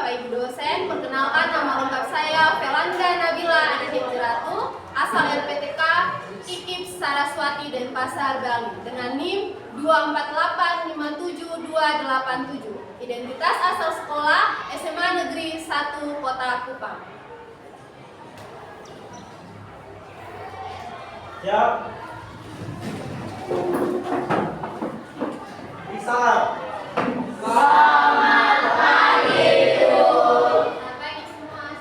Bapak Ibu dosen, perkenalkan nama lengkap saya Velanda Nabila Aninditi Ratu, asal RPTK IKIP Saraswati Denpasar, Bali, dengan NIM 248572787. Identitas asal sekolah SMA Negeri 1 Kota Kupang. Siap. Bisa. Selamat pagi, Bu. Selamat pagi semua.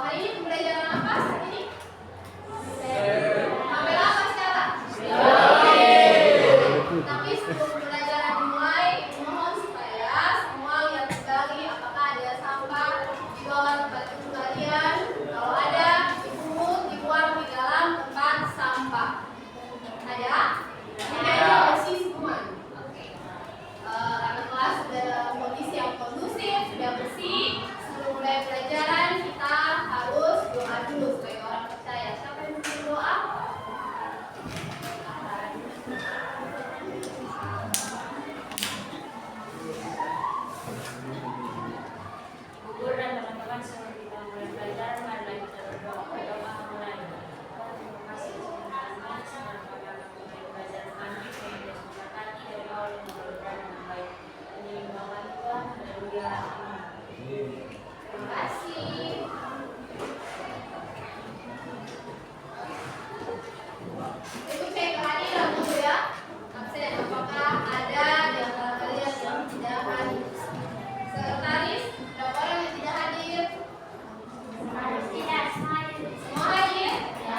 Hari ini pembelajaran apa saat ini? Sampai apa sekarang? Tapi sebelum pembelajaran dimulai, mohon supaya semua lihat kembali apakah ada sampah di bawah tempat duduk kalian. Kalau ada, dipungut, dibuang di dalam tempat sampah. Ada? Ini kayaknya bersih semua. Oke. Karena kelas sudah dalam kondisi yang kondusif, sudah bersih. Sebelum mulai pelajaran, kita harus doa dulu sebagai orang percaya. Siapa yang mau berdoa? Guru dan teman-teman, sebelum kita mulai belajar, marilah kita berdoa. Berdoa mulai. Terima kasih Tuhan kami, semoga kami mulai belajar kami, sehingga seberkati dari awal yang berdoa dengan baik. Ini imbauan Tuhan, haleluya, amin. Terima kasih. Ibu cek kehadiran dulu ya. Absen apakah ada di antara kalian yang tidak hadir? Sekretaris, berapa orang yang tidak hadir? Tidak, semua hadir. Semua hadir? Ya.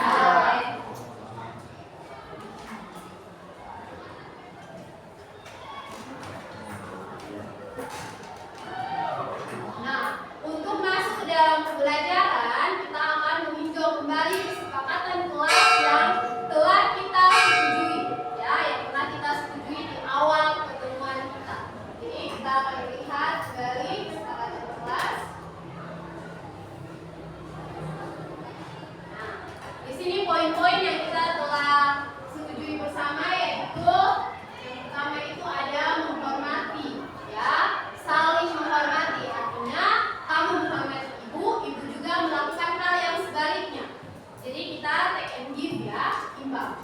Nah, untuk masuk ke dalam pembelajaran, kita akan meninjau kembali kesepakatan kelas yang telah kita setujui, ya, yang pernah kita setujui di awal pertemuan kita. Jadi kita akan melihat kembali kesepakatan kelas. Nah, di sini poin-poin yang kita telah setujui bersama, yaitu yang pertama itu ada menghormati, ya, saling menghormati. Artinya kamu menghormati ibu, ibu juga melakukan hal yang sebaliknya. Jadi kita take and give, ya, imbang.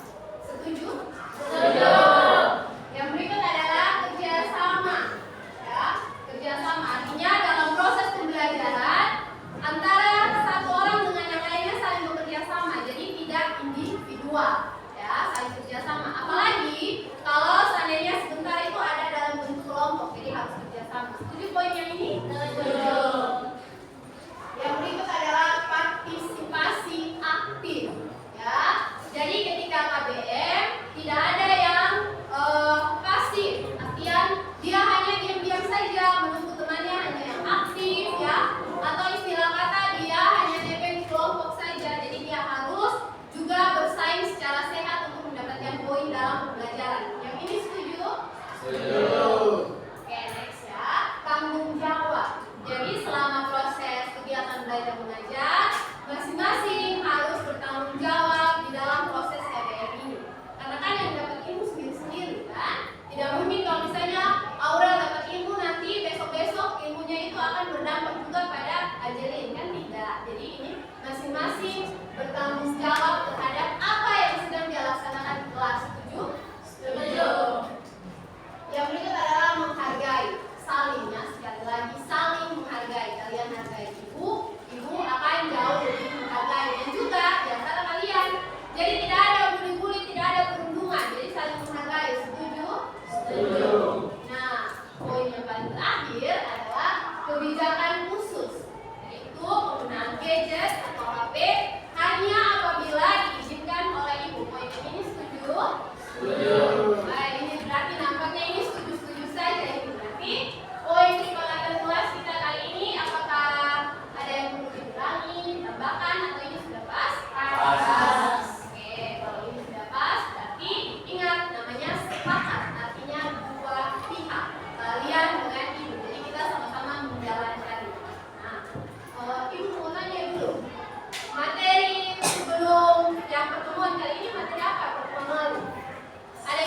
Setuju? Setuju. Yang berikut adalah kerjasama, ya, kerjasama. Artinya dalam proses pembelajaran antara satu orang dengan yang lainnya saling bekerja sama. Jadi tidak individual, ya, saling kerjasama. Apalagi kalau seandainya sebentar itu ada dalam bentuk kelompok, jadi harus kerjasama. Setuju poin yang ini? Setuju. Yang berikut adalah partisipasi aktif, ya. Jadi ketika KBM tidak ada yang pasif, artian dia hanya diam-diam saja menunggu temannya, hanya yang aktif, ya. Atau istilah kata dia hanya nebeng di kelompok saja. Jadi dia harus juga bersaing secara sehat untuk mendapatkan poin dalam pembelajaran. Yang ini setuju? Setuju. Oke, next ya. Tanggung jawab. Jadi selama proses kegiatan belajar mengajar, masing-masing harus bertanggung jawab di dalam proses KBM ini. Karena kan yang dapat ilmu sendiri-sendiri, kan? Tidak mungkin kalau misalnya Aurel dapat ilmu, nanti besok-besok ilmunya itu akan berdampak juga pada Ajelin, kan tidak. Jadi ini masing-masing bertanggung jawab terhadap apa yang sedang dia laksanakan di kelas. Setuju? Setuju. Yang berikut adalah menghargai, saling, ya, sekali lagi saling menghargai. Kalian hargai ibu, ibu akan jauh lebih menghargai, dan juga di antara kalian. Jadi tidak ada bully-bully, tidak ada perundungan, jadi saling menghargai. Setuju? Setuju. Nah, poin yang paling terakhir adalah kebijakan khusus, yaitu penggunaan gadget atau HP hanya apabila diizinkan oleh ibu. Poin ini setuju? Setuju. Baik, ini berarti nampaknya ini setuju-setuju saja. Ini berarti poin kesepakatan kelas kita kali ini, apakah ada yang perlu dikurangi, ditambahkan, atau ini sudah pas? Pas. Oke, kalau ini sudah pas, berarti ingat namanya sepakat. Artinya dua pihak, kalian dengan ibu. Jadi kita sama-sama menjalankan. Nah, ibu mau tanya dulu, materi sebelum yang pertemuan kali ini materi apa pertemuan lalu? Ada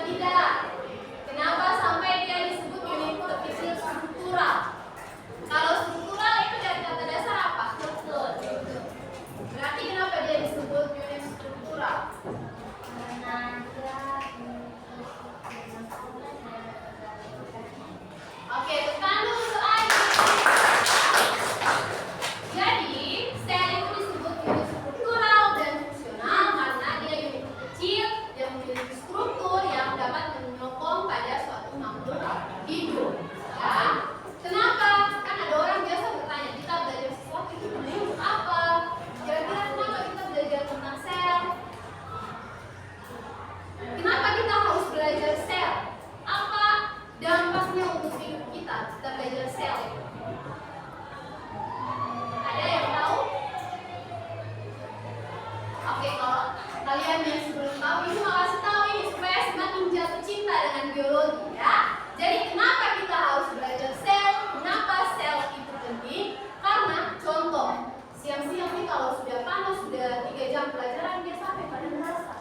tidak? Kenapa sampai dia disebut unit terkecil struktural? Kalau struktural itu dari kata dasar apa? Struktur. Berarti kenapa dia disebut unit struktural? Oke, tekan dulu soalnya. Jadi, sel itu disebut unit struktural dan fungsional karena dia unit kecil yang memiliki struktur yang dapat menyokong pada suatu makhluk hidup. Ya. Kenapa? Kan ada orang biasa bertanya, kita belajar sesuatu itu sebenarnya untuk apa? Kira-kira kenapa kita belajar tentang sel? Kenapa kita harus belajar sel? Apa dampaknya untuk hidup kita belajar sel itu? Ada yang tahu? Oke, kalau kalian yang sebelum tahu ini mau kasih tahu ini supaya semakin jatuh cinta dengan biologi ya. Jadi kenapa kita harus belajar sel? Kenapa sel itu penting? Karena contoh, siang-siang nih kalau sudah panas, sudah 3 jam pelajaran dia sampai pada merasa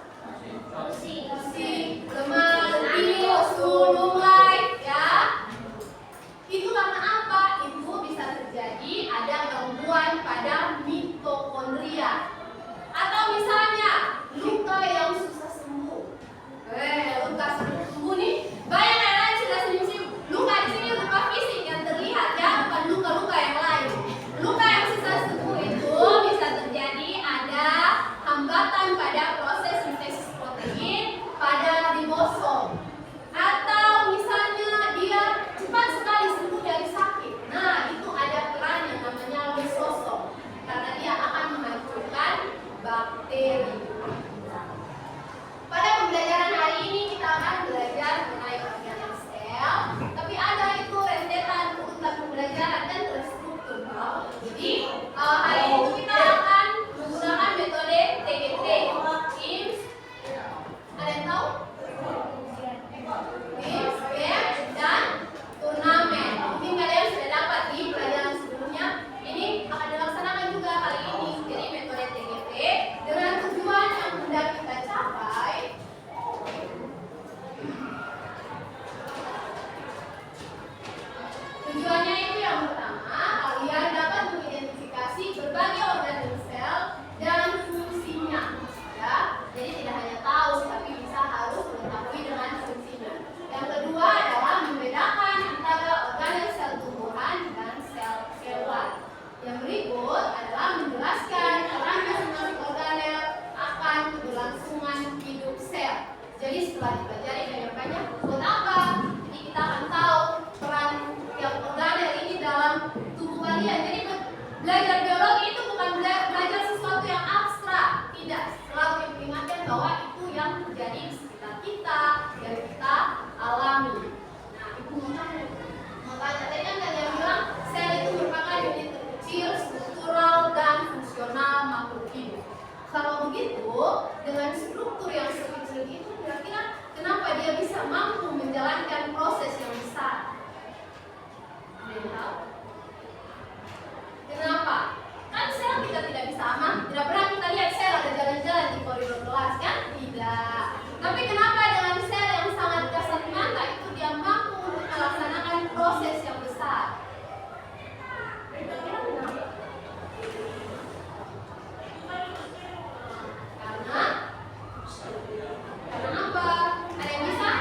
pusing, lemah, letih, mulai ya. Itu karena apa? Itu bisa terjadi ada gangguan pada mitokondria. Atau misalnya luka yang susah sembuh. Luka sembuh nih, banyak yang lain sudah senyum-senyum. Luka di sini luka fisik yang terlihat ya, bukan luka-luka yang lain. Luka yang susah sembuh itu bisa terjadi ada hambatan pada proses sintesis protein pada ribosom. Atau misalnya dia cepat sekali sembuh dari sakit. Nah, itu ada peran yang namanya lisosom karena dia akan menghancurkan bakteri. Pada pembelajaran hari ini kita akan belajar mengenai organel sel, tapi ada itu rentetan urutan pembelajaran dan terstruktur. Jadi hari ini kita akan menggunakan metode TGT, TIMS. Ada yang tahu? TIMS, game, dan turnamen. Mungkin kalian sudah dapat di pelajaran sebelumnya. Ini akan dilaksanakan juga kali ini. Jadi metode TGT dengan tujuan yang hendak kita capai. Tujuannya itu yang pertama, kalian dapat mengidentifikasi berbagai organel sel dan fungsinya. Ya, jadi tidak hanya tahu, tapi bisa harus mengetahui dengan fungsinya. Yang kedua adalah membedakan antara organel sel tumbuhan dan sel hewan. Yang berikut adalah menjelaskan peran masing-masing organel akan keberlangsungan hidup sel. Jadi setelah dipelajari banyak-banyak, buat apa? Jadi kita akan tahu peran yang organel ini dalam tubuh kalian. Jadi belajar biologi itu bukan belajar sesuatu yang abstrak, tidak. Selalu diingatkan bahwa itu yang terjadi di sekitar kita, yang kita alami. Nah, itu makanya tadi kan kalian bilang sel itu merupakan unit terkecil, struktural dan fungsional makhluk hidup. Kalau begitu, dengan struktur yang sekecil itu, kira-kira kenapa dia bisa mampu menjalankan proses yang besar? Ada yang tahu? Kenapa? Kan sel kita tidak bisa tidak pernah kita lihat sel ada jalan-jalan di koridor kelas kan? Tidak. Tapi kenapa dengan sel yang sangat kasat mata itu dia mampu untuk melaksanakan proses yang besar? Kira-kira kenapa? Karena apa? Ada yang bisa?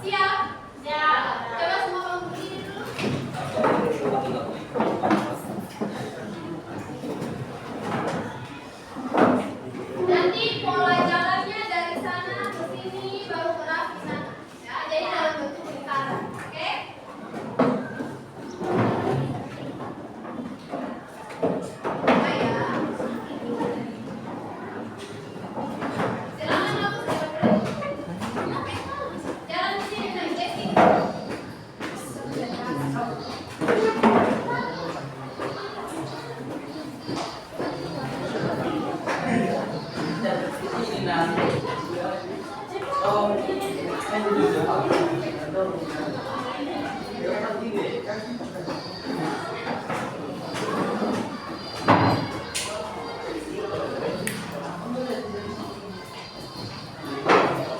Siap? Siap. Coba semua kamu berdiri dulu. Nanti pola jalannya dari sana ke sini baru gerak ke sana. Ya, jadi dalam bentuk lingkaran. Oke? Nah, ya. Silakan kamu jalan di sini naik Jessy.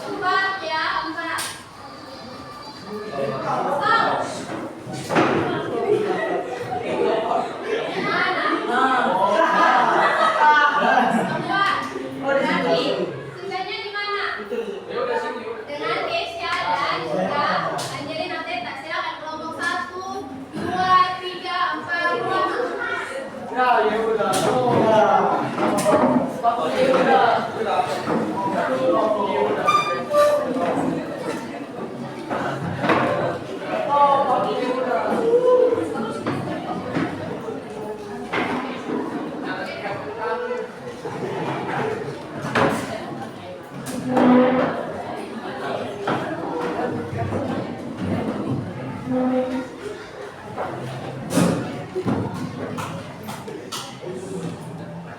Empat ya, empat. Stop. Kedua. Berarti sudahnya di mana? Dengan Keisha dan juga Angelina Teta. Silakan kelompok 1, 2, 3, 4, 5. Ya, ya udah. Ya udah.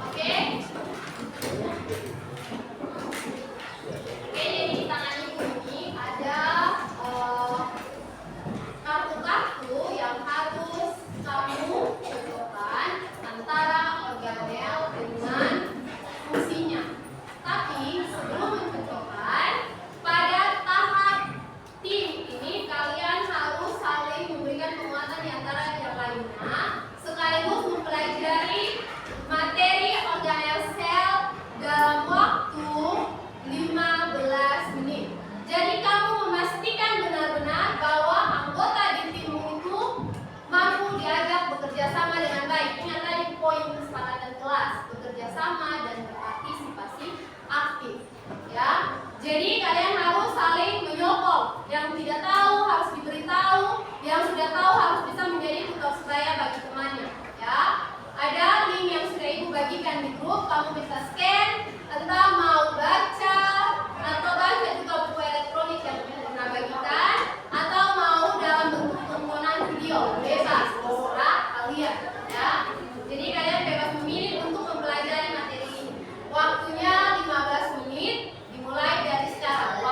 Oke? Oke, jadi di tangan ibu ini ada kartu-kartu yang harus kamu cocokkan antara organel dengan fungsinya. Tapi sebelum mencocokkan, pada tahap tim ini kalian harus saling memberikan penguatan di antara yang lainnya, sekaligus mempelajari materi organel sel dalam waktu 15 menit. Jadi kamu memastikan benar-benar bahwa anggota di timmu itu mampu diajak bekerja sama dengan baik. Ingat tadi poin kesepakatan kelas, bekerja sama dan berpartisipasi aktif. Ya, jadi kalian harus saling menyokong. Yang tidak tahu harus diberitahu, yang sudah tahu harus bisa menjadi tutor sebaya bagi temannya. Ya, ada link yang sudah ibu bagikan di grup, kamu bisa scan, entah mau baca atau baca juga buku elektronik yang ibu pernah bagikan, atau mau dalam bentuk tontonan video, bebas terserah kalian. Ya, jadi kalian bebas memilih untuk mempelajari materi ini. Waktunya 15 menit, dimulai dari sekarang.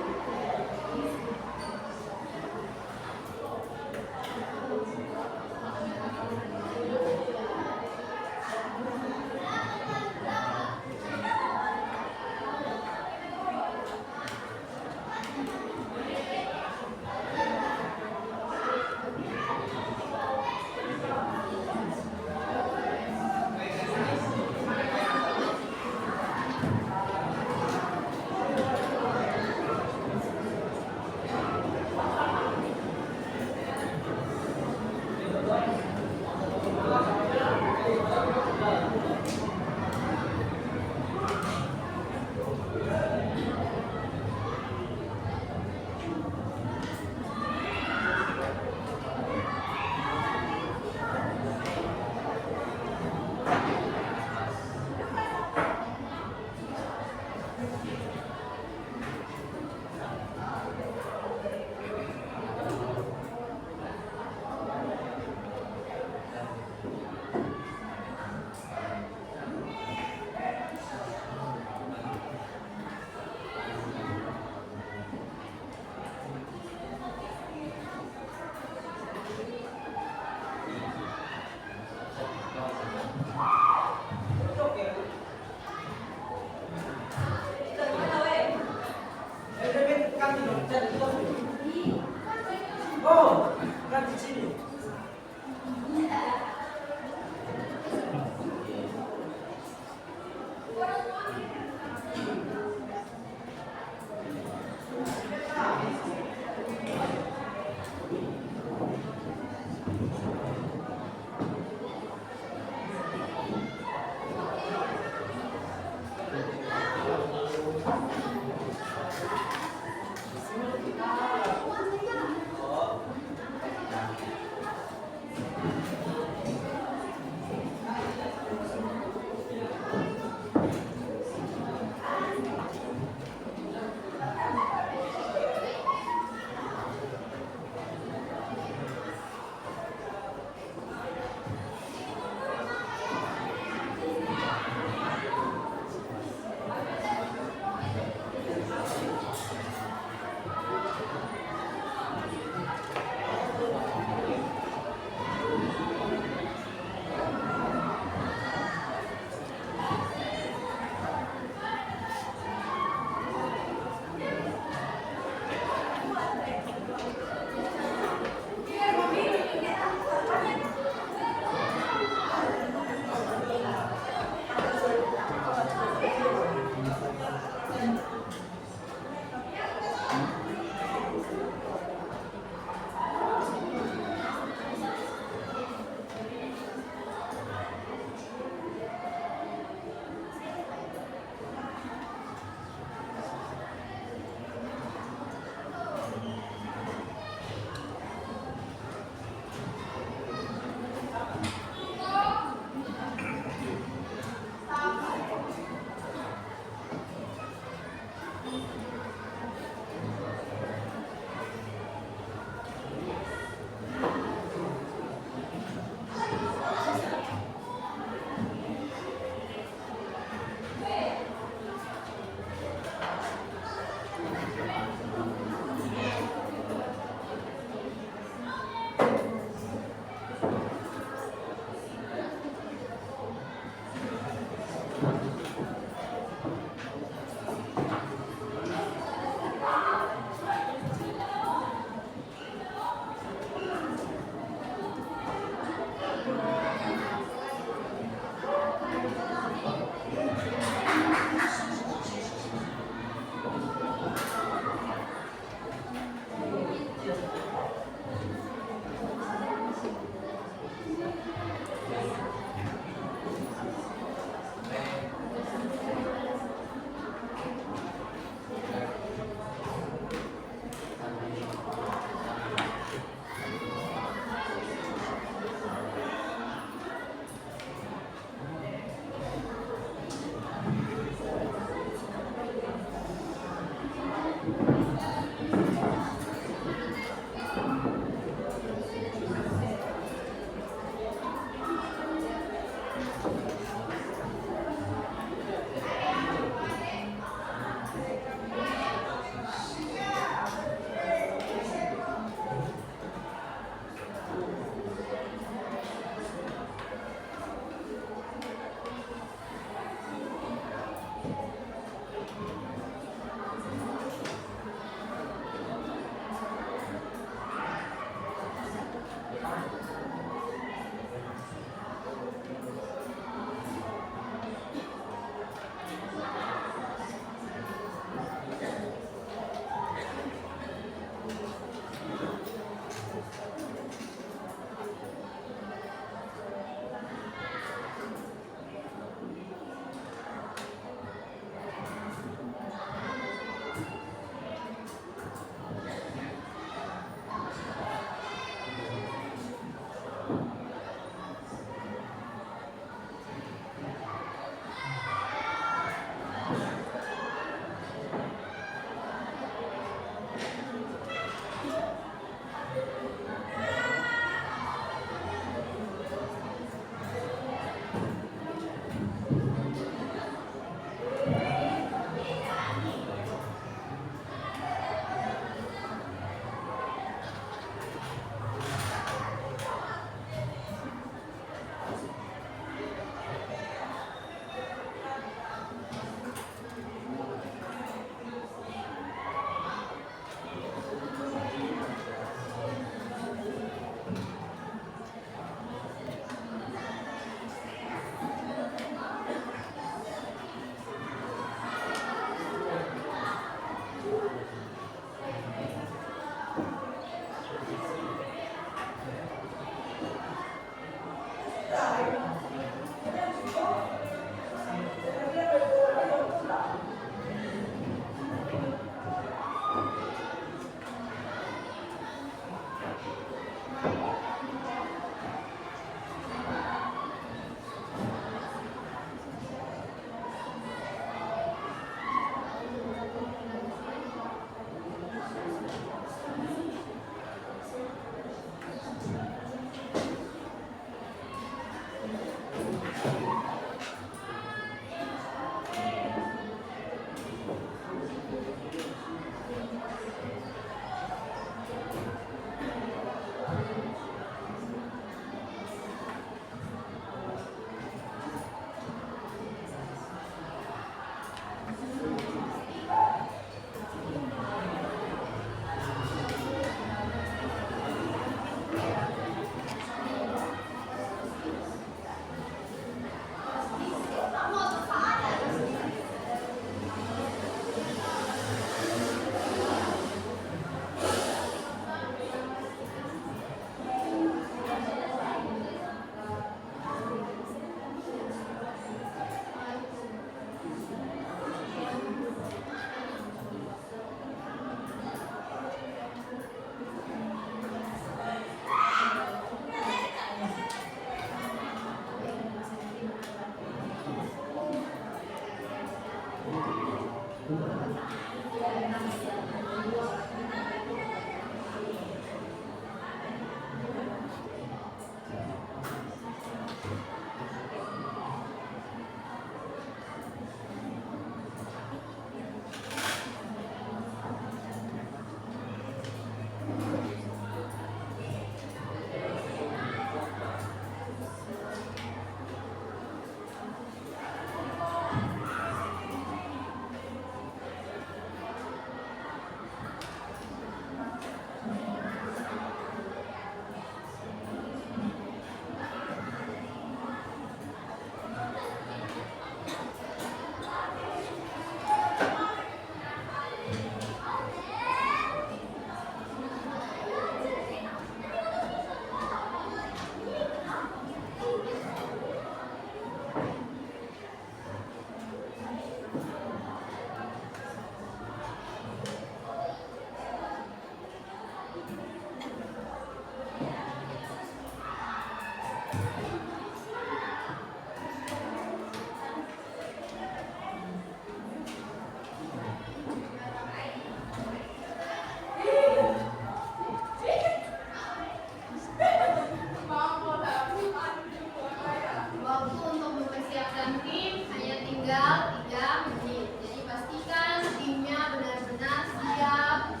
tinggal 3 menit. Jadi pastikan timnya benar-benar siap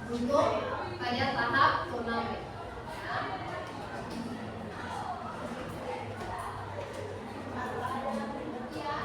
untuk pada tahap turnamen. Ya.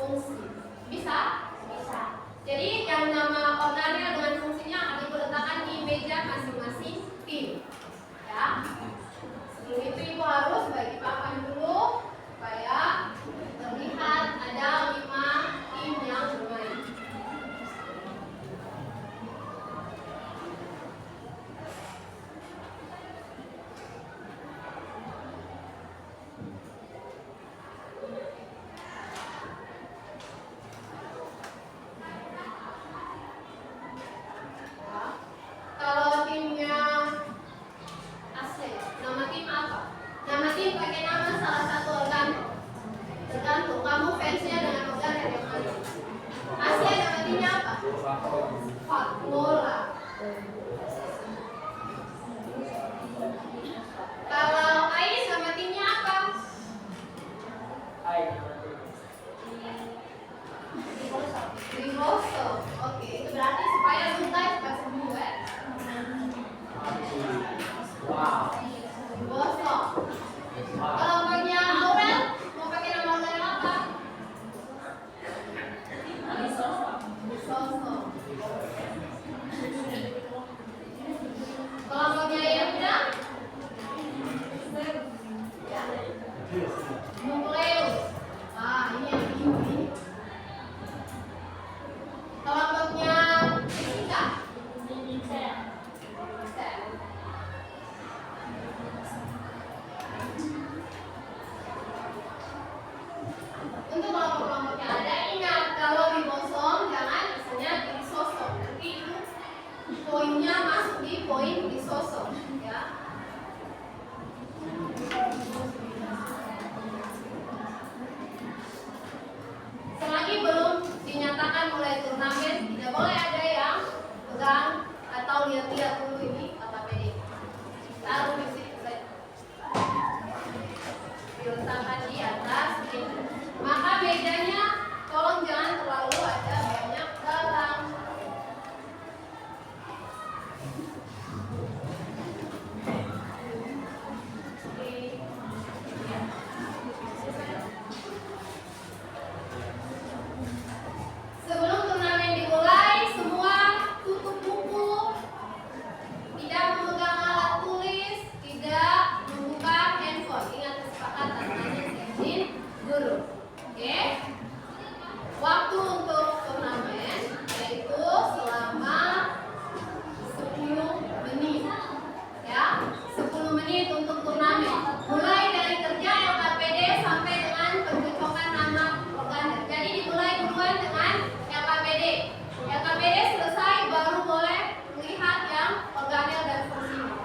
fungsi. Bisa? Bisa. Jadi yang nama organel dengan fungsinya akan ibu letakkan di meja masing-masing tim. Ya. Sebelum itu ibu harus bagi papan dulu supaya terlihat ada 5 tim yang bermain. Kalau timnya AC, nama tim apa? Nama tim pakai nama salah satu organ. Tergantung kamu fansnya dengan organ yang mana. AC nama timnya apa? Fakmola. Kalau Ais nama timnya apa? Riboso. Oke, itu berarti supaya sungai cepat sembuh ya. Riboso. Kalau bagian Aurel mau pakai nama Aurel apa? Risoso. Kalau bagian Yanda? Nukleus. Ini yang ini. Kelompoknya Jessica. Untuk kelompok-kelompoknya ada, ingat kalau ribosom jangan misalnya risosom. Nanti itu poinnya masuk di poin risosom, ya. Selagi belum dinyatakan mulai turnamen, tidak boleh ada yang pegang atau lihat-lihat dulu ini KKPD. Taruh di situ saja. Diletakkan di atas meja. Maka mejanya tolong jangan terlalu ada banyak barang. Sebelum turnamen dimulai, semua tutup buku, tidak memegang alat tulis, tidak membuka handphone. Ingat kesepakatan hanya izin guru. Oke? Waktu untuk turnamen yaitu selama 10 menit. Ya, 10 menit untuk turnamen. Mulai dari kerja LKPD sampai dengan pencocokan nama organel. Jadi dimulai duluan dengan LKPD. LKPD selesai baru boleh melihat yang organel dan fungsinya.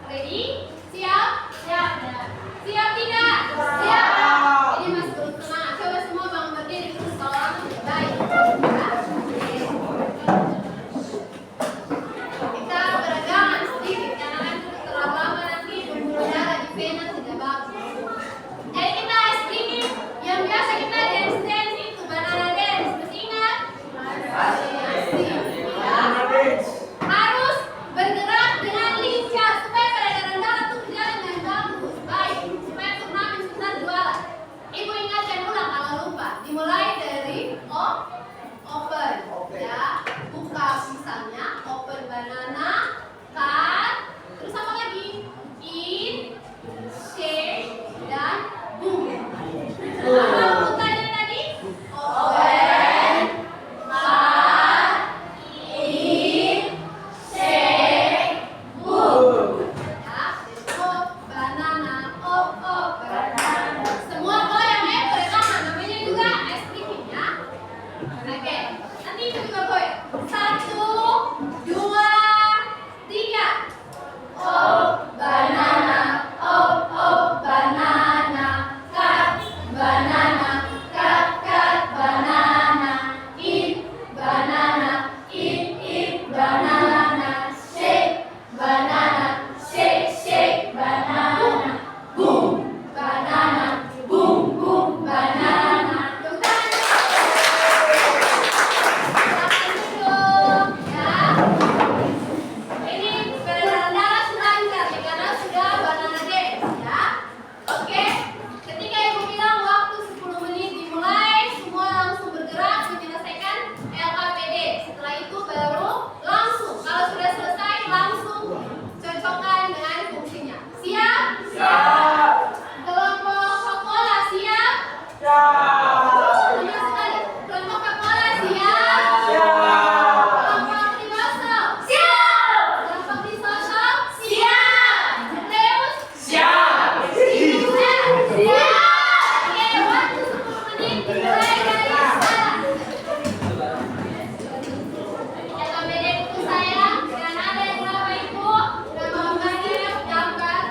Ready? Siap? Siap. Siap tidak? Siap. Ini masih belum Benar sekali. Kelompok Kapola siap? Kelompok Triboso? Siap! Kelompok Trisoso? Siap! Zetreus? Siap! Oke, waktu 10 menit dimulai dari sekarang. Jaga beda buku saya, dan ada yang berapa ibu? Berapa banyak gambar?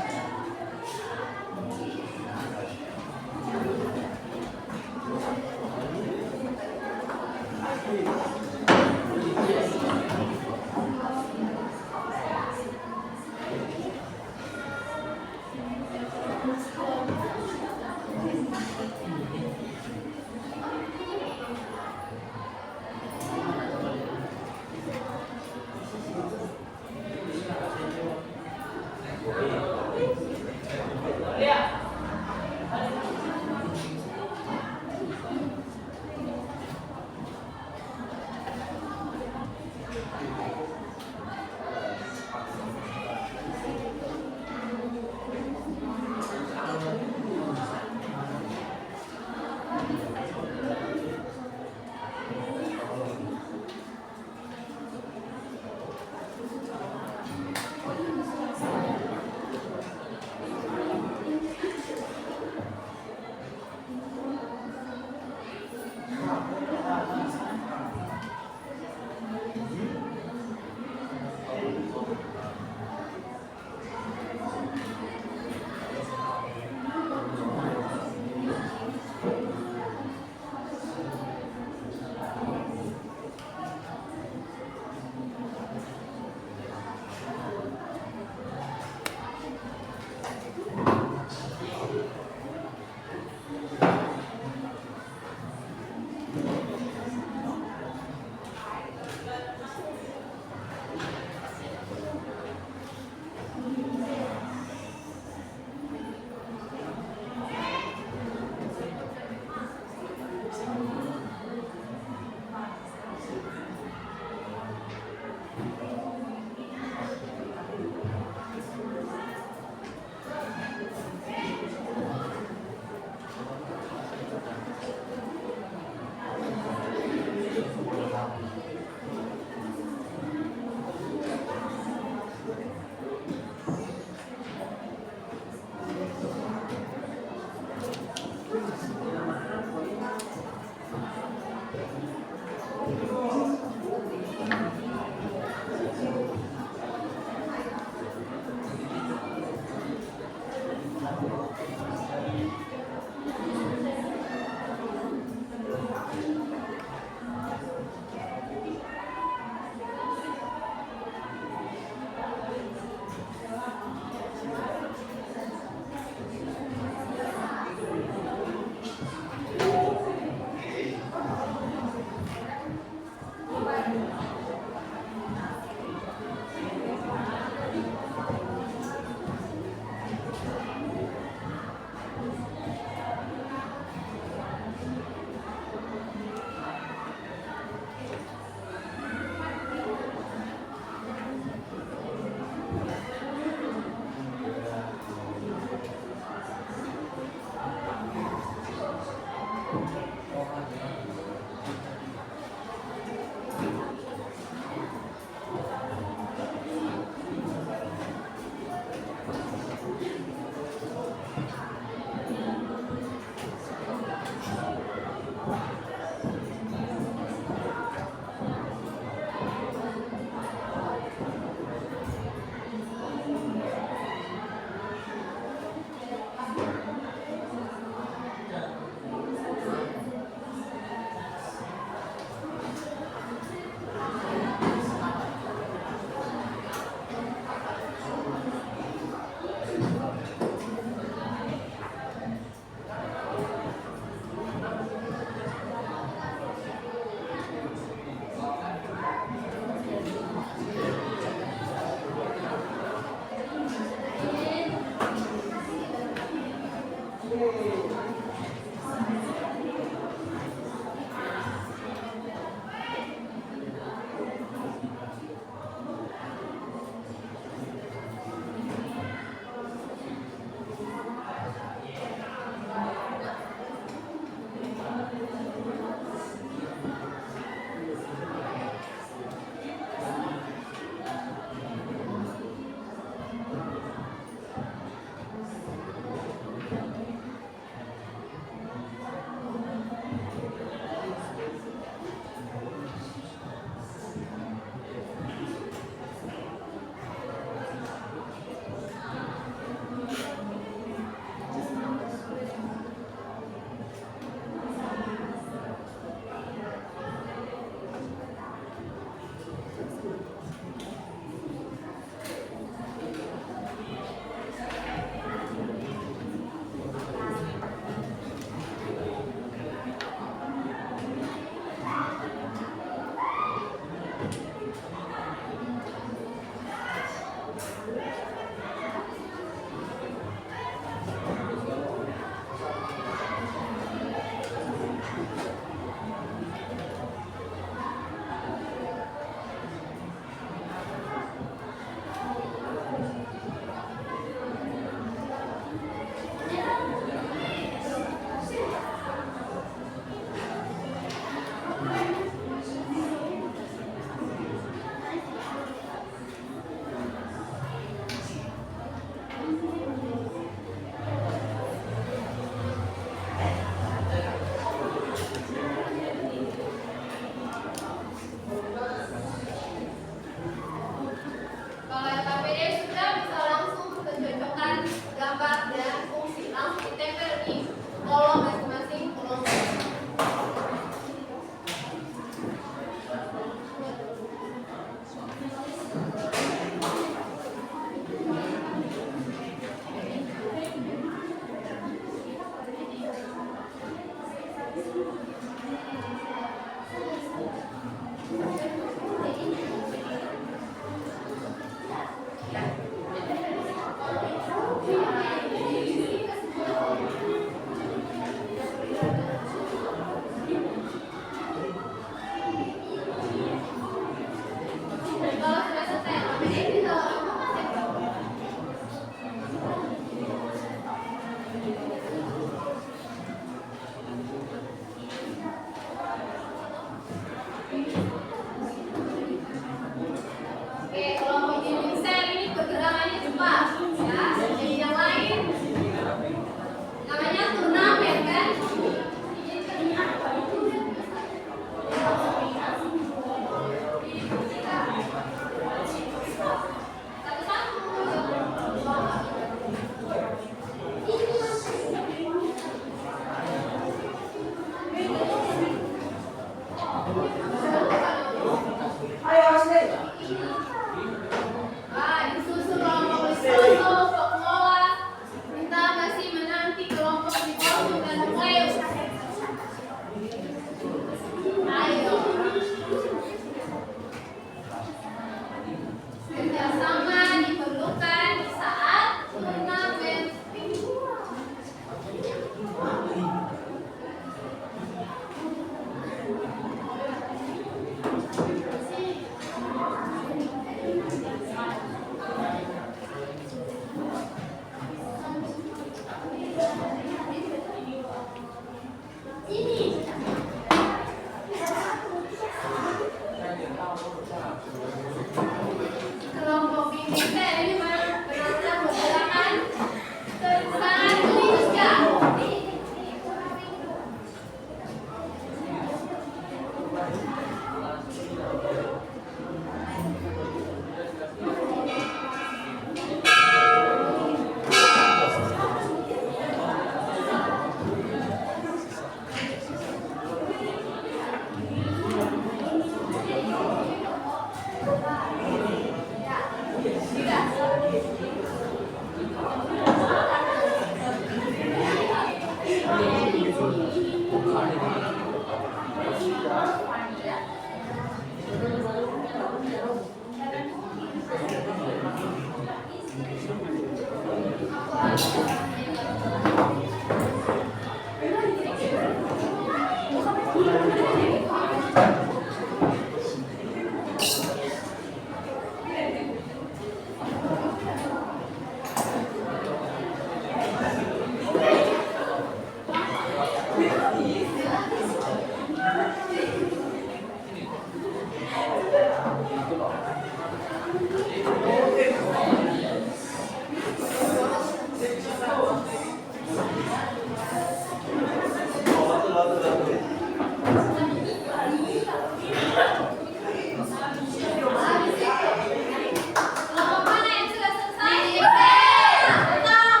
Kelompok mana yang sudah selesai? Tetap.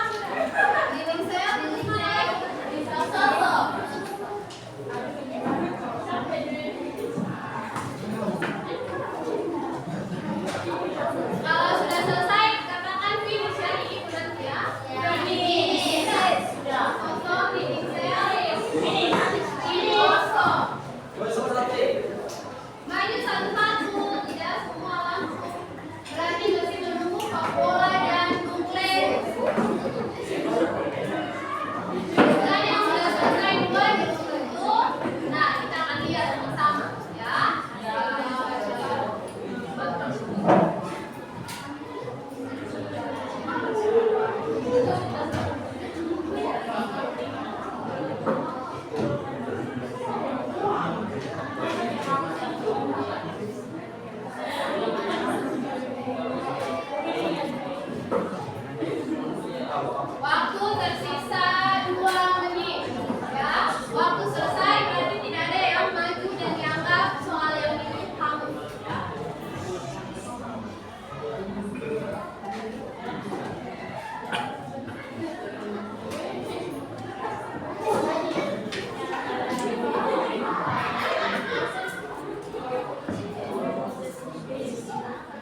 Dinding sel, dinding sel, dinding sel. Kalau sudah selesai, katakan finish ya. Ini berarti ya. Finish. Sudah. Kosong, dinding sel. Finish. Kosong. Maju satu-satu, tidak semua langsung. Berarti masih menunggu Papola dan Google. Dan yang sudah selesai dua itu, nah kita akan lihat sama-sama ya. Waktu tersisa 2 menit. Ya, waktu selesai berarti tidak ada yang maju dan dianggap soal yang ini kamu. Ya.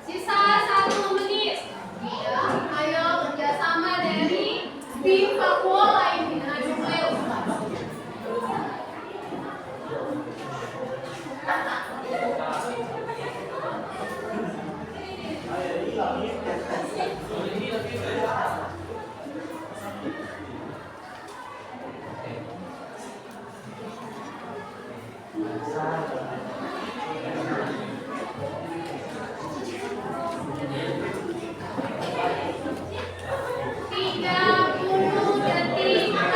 Sisa 1 menit. Ya, ayo kerjasama dari tim Papola ini dengan Google. Tiga puluh detik.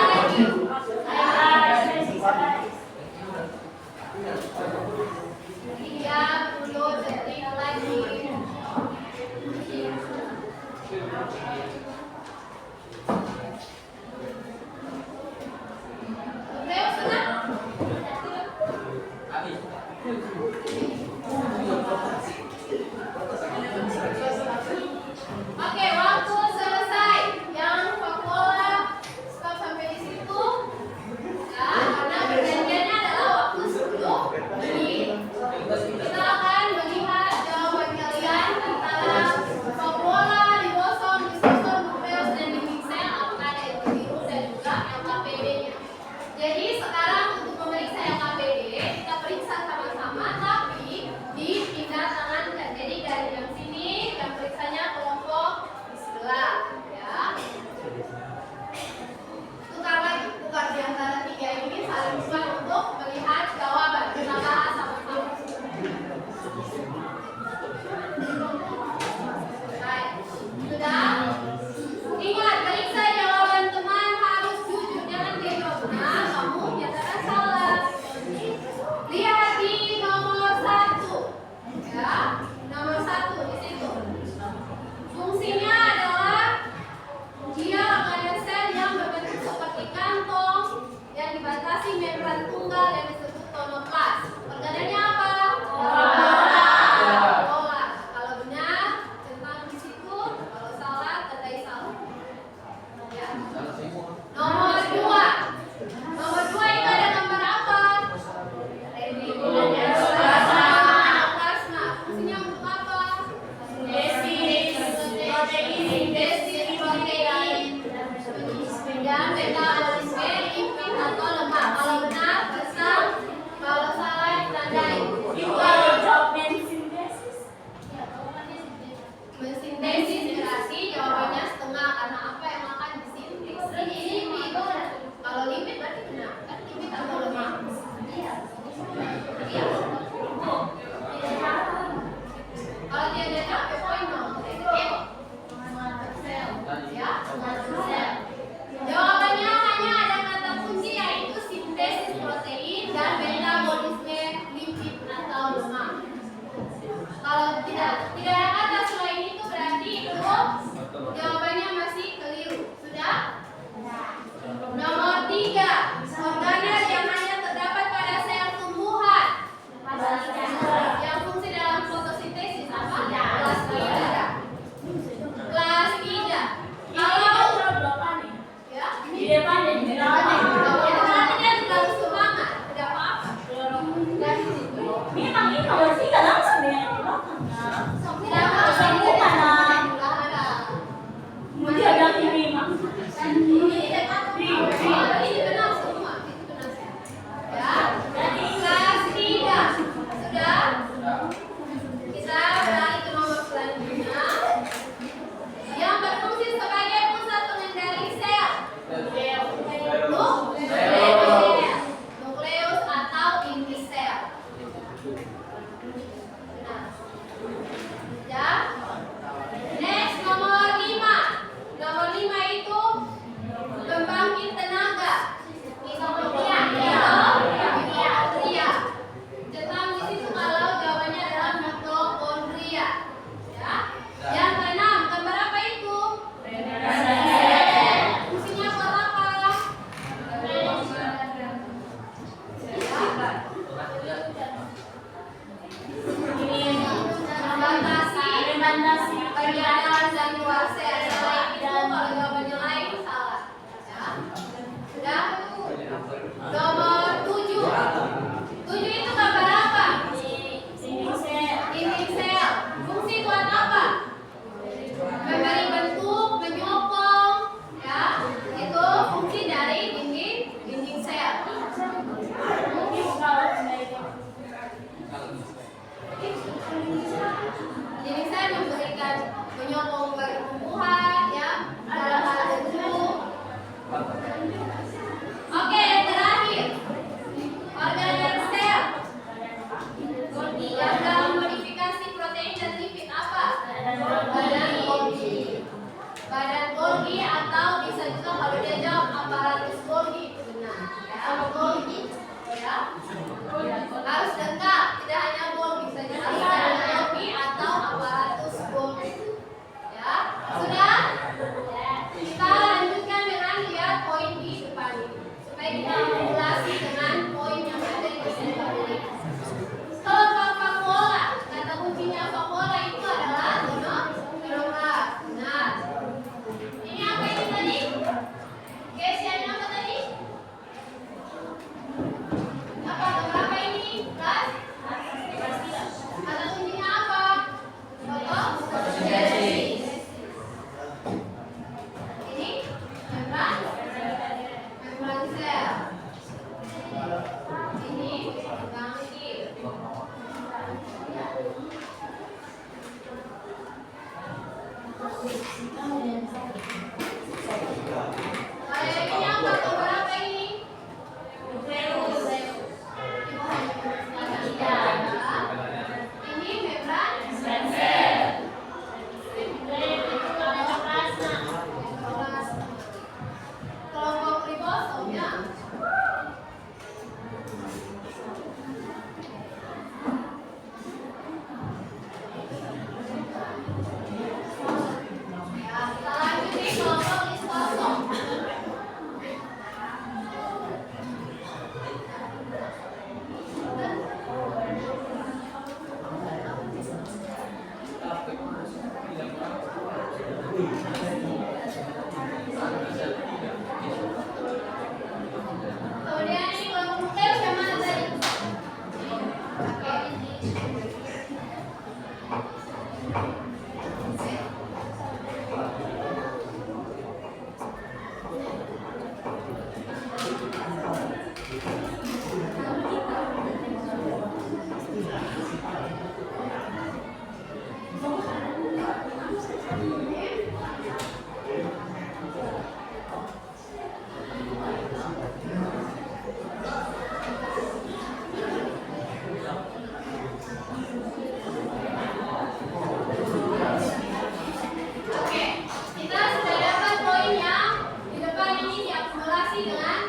observasi dengan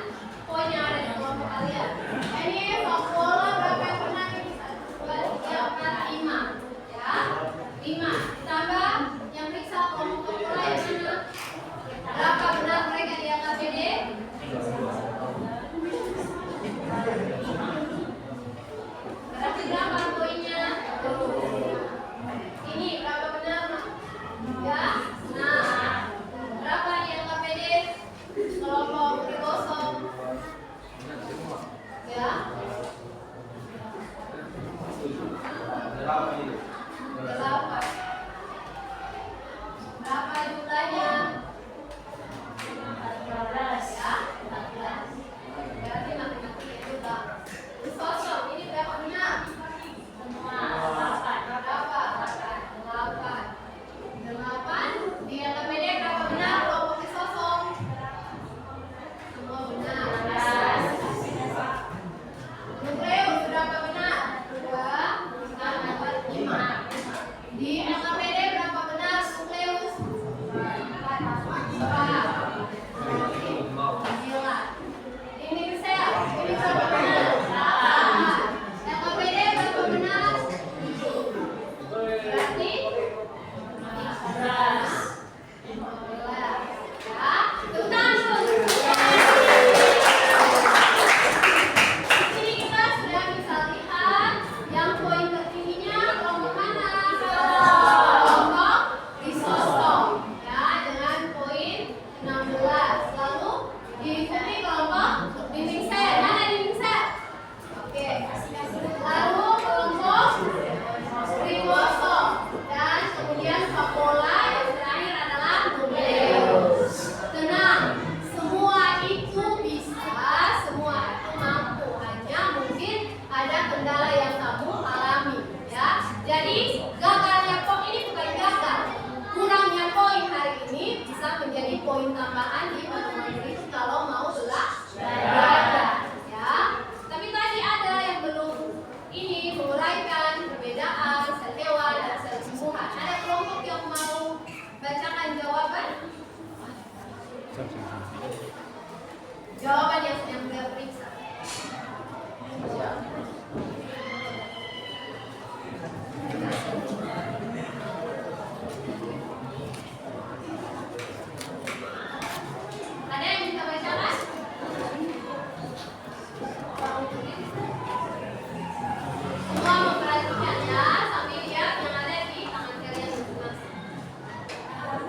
poin yang ada di kelompok kalian. Ini faktoral berapa yang pernah ini? 1, 2, 3, 4, 5. Ya, 5. Ditambah yang periksa kelompok faktoral yang mana? Berapa benar mereka di AKBD? Berarti berapa poinnya? Ini berapa benar? Ya. Nah, berapa di AKBD? Kelompok kosong. Ya. Berapa ini? 8. Berapa jumlahnya? 14. Ya, 14. Berarti matematiknya juga. Kosong ini berapa benar? Semua 8. Berapa? 8. 8. Di AKBD berapa benar kelompok kosong? Semua benar. 11. Nukleus berapa benar? 2, 4, 5. Di AKBD berapa benar nukleus? 4. Ini sel, ini berapa benar? 8. AKBD berapa benar? 7. Berarti 15. 15. Ya, tepuk tangan dulu. Di sini kita sudah bisa lihat yang poin tertingginya kelompok mana? Kelompok lisosom. Ya, dengan poin 16. Lalu di sini kelompok dinding sel. Mana dinding sel? Oke. Lalu kelompok ribosom dan kemudian vakuola yang terakhir adalah nukleus. Tenang, semua itu bisa, semua itu mampu. Hanya mungkin ada kendala yang kamu alami, ya. Jadi gagalnya poin ini bukan gagal. Kurangnya poin hari ini bisa menjadi poin tambahan di pertemuan berikut kalau mau belajar, ya. Tapi tadi ada yang belum ini menguraikan perbedaan sel hewan dan sel tumbuhan. Ada kelompok yang mau bacakan jawaban? Jawaban yang sedang beliau periksa. Ada yang bisa bacakan? Semua memperhatikan ya, sambil lihat yang ada di tangan kalian masing-masing.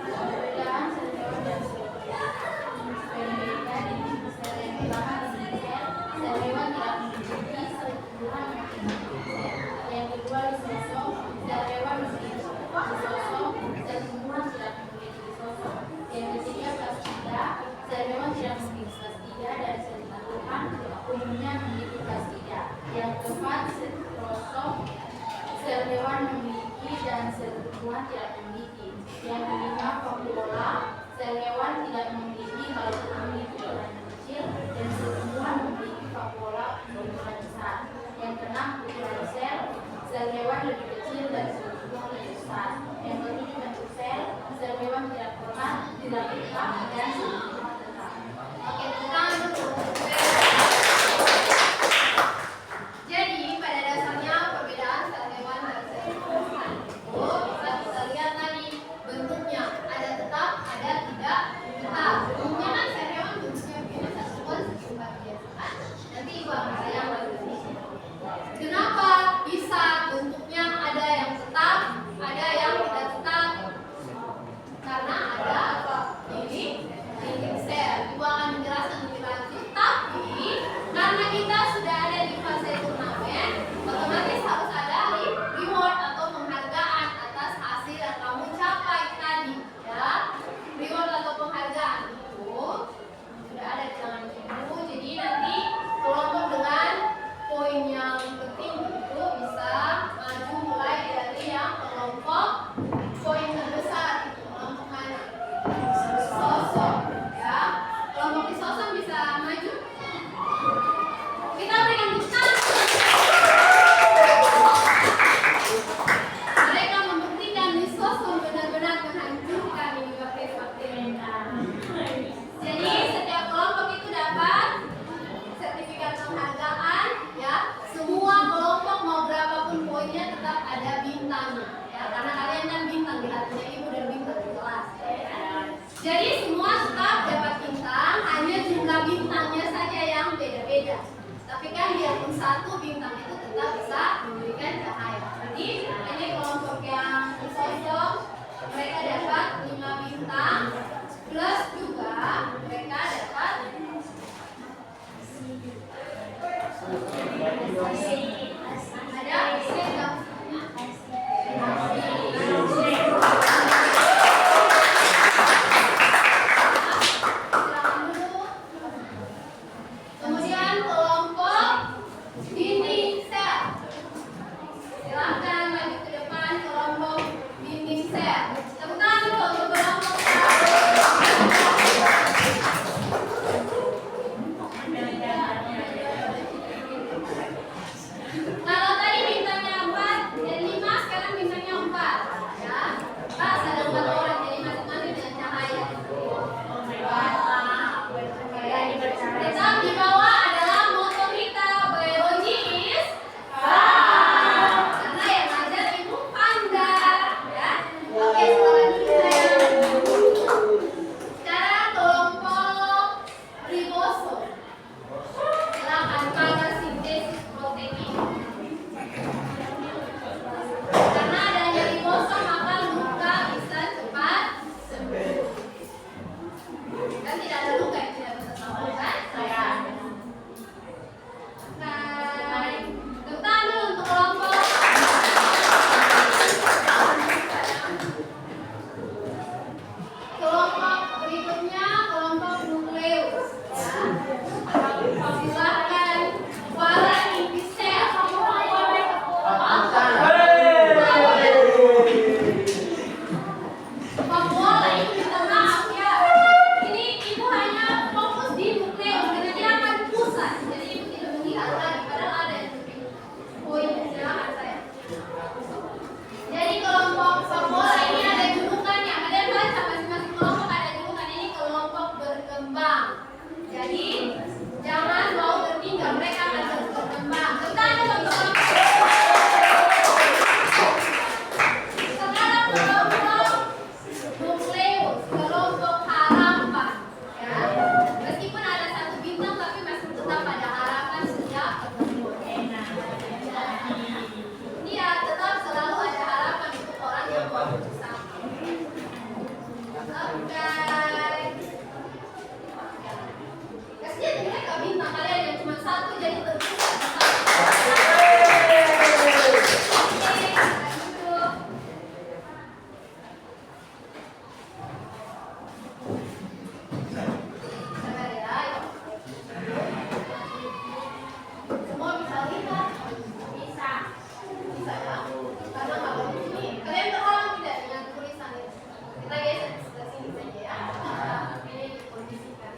Perbedaan sel hewan dan sel berbeda di sel yang pertama di sel hewan tidak memiliki sel tumbuhan yang kedua lisosom, sel hewan memiliki lisosom, sel tumbuhan tidak memiliki lisosom. Yang ketiga plastida, sel hewan tidak memiliki plastida dan sel tumbuhan umumnya memiliki plastida. Yang keempat setrosom, sel hewan memiliki dan sel tumbuhan tidak memiliki. Yang kelima vakuola, sel hewan tidak memiliki walaupun memiliki ukuran kecil dan sel tumbuhan memiliki vakuola berukuran besar. Yang keenam ukuran sel hewan lebih kecil dan sel tumbuhan lebih besar. Yang ketujuh bentuk sel hewan tidak pernah tidak tetap dan sel tumbuhan tetap. Oke, tepuk tangan dulu. Jadi pada dasarnya perbedaan sel hewan dan sel tumbuhan itu bisa kita lihat tadi bentuknya ada tetap, ada tidak tetap. Umumnya kan sel hewan Tetap di bawah adalah moto kita, biologi is fun. Karena yang ngajar ibu Panda, ya. Oke, selanjutnya sekarang kelompok ribosom. Silakan pada sintesis protein. Karena adanya ribosom maka luka bisa cepat sembuh. Kan tidak ada luka yang tidak bisa sembuh kan? Baik. Tepuk tangan dulu untuk kelompok. Kelompok berikutnya kelompok nukleus. Ya. Silakan para inti sel. Pak Bola, ini minta maaf ya. Ini ibu hanya fokus di nukleus karena dia akan pusat. Jadi ibu tidak melihat lagi padahal ada yang lebih. Oh iya, silakan saya. Jadi kelompok Pak Bola ini ada julukannya. Ada yang baca masing-masing kelompok ada julukan. Ini kelompok berkembang. Jadi jangan mau tertinggal, mereka akan terus berkembang. Tentang kelompok. Sekarang kelompok nukleus, kelompok harapan, ya. Meskipun ada satu bintang, tapi masih tetap ada harapan sejak ketemu. Iya, tetap selalu ada harapan untuk orang yang mau berusaha. Oke. Kasihan mereka bintang kalian yang cuma satu jadi terpisah. Oke, lanjut. Sabar ya, ayo. Semua bisa lihat? Bisa. Bisa ya? Karena nggak bagus ini. Kalian terhalang tidak dengan tulisan itu? Kita geser ke sini saja ya. Ini dikondisikan.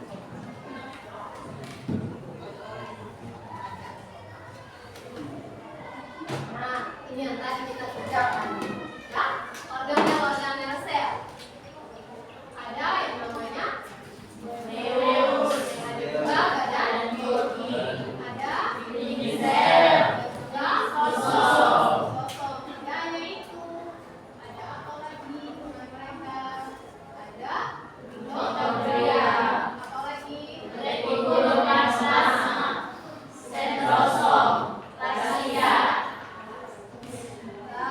Nah, ini yang tadi kita kerjakan. Ya, organel sel. Ada yang namanya nukleus, ada juga badan Golgi, ada inti sel, ada sosum. Tidak hanya itu, ada apa lagi dengan mereka? Ada mitokondria, apa lagi? Retikuloplasma, sentrosom, laksia. Kita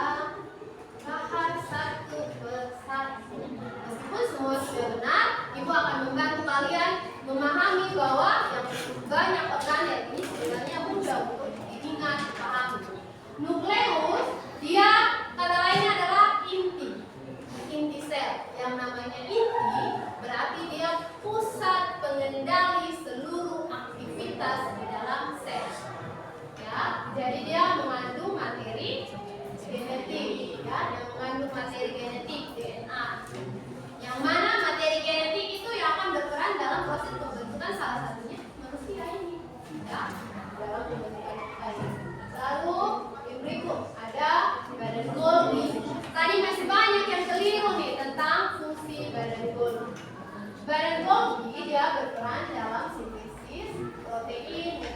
bahas satu persatu. Meskipun semua sudah benar, ibu akan membantu kalian memahami bahwa yang banyak organel ini sebenarnya mudah untuk diingat, dipahami. Nukleus, dia kata lainnya adalah inti sel. Yang namanya inti berarti dia pusat pengendali seluruh aktivitas di dalam sel. Ya, jadi dia mengandung materi genetik, ya, yang mengandung materi genetik DNA. Yang mana materi genetik itu yang akan berperan dalam proses pembentukan salah satunya manusia ini, ya, dalam pembentukan kita ini. Lalu yang berikut ada badan Golgi. Tadi masih banyak yang keliru nih tentang fungsi badan Golgi. Badan Golgi dia berperan dalam sintesis protein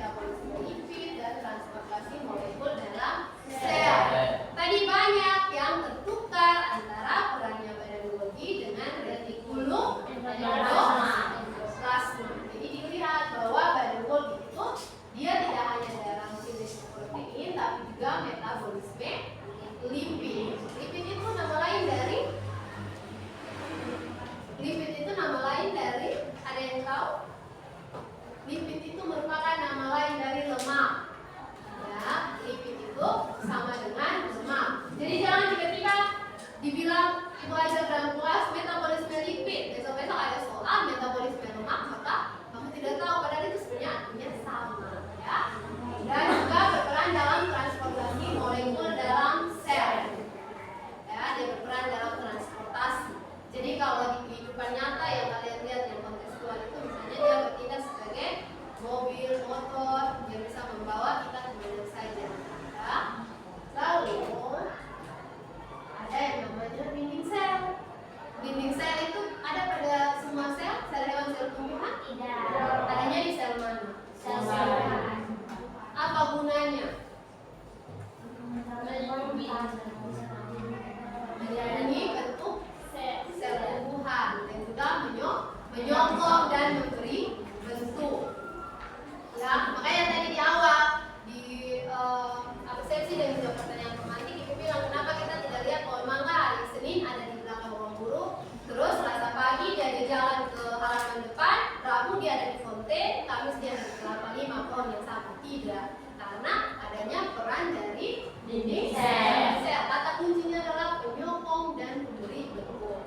Tidak, karena adanya peran dari dinding sel. Kata kuncinya adalah penyokong dan pemberi bentuk.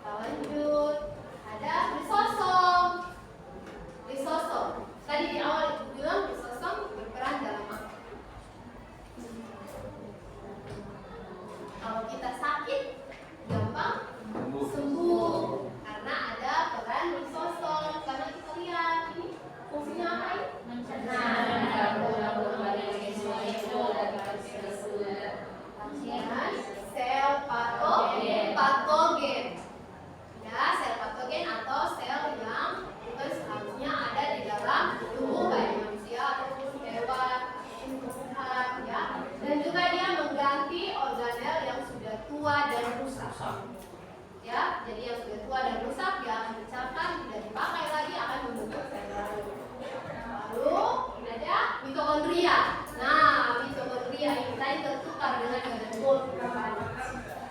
Lanjut, ada lisosom. Lisosom. Tadi di awal itu bilang lisosom berperan dalam apa? Kalau kita sakit, gampang sembuh. Karena ada peran lisosom. Karena kita lihat ini fungsinya apa ini? Sel patogen. Ya, sel patogen atau sel yang bukan seharusnya ada di dalam tubuh baik manusia ataupun hewan, tumbuhan, ya. Dan juga dia mengganti organel yang sudah tua dan rusak. Ya, jadi yang sudah tua dan rusak dia akan dicapkan, tidak dipakai lagi, akan membentuk sel baru. Lalu ada mitokondria. Nah, mitokondria ini tadi tertukar dengan Golgi.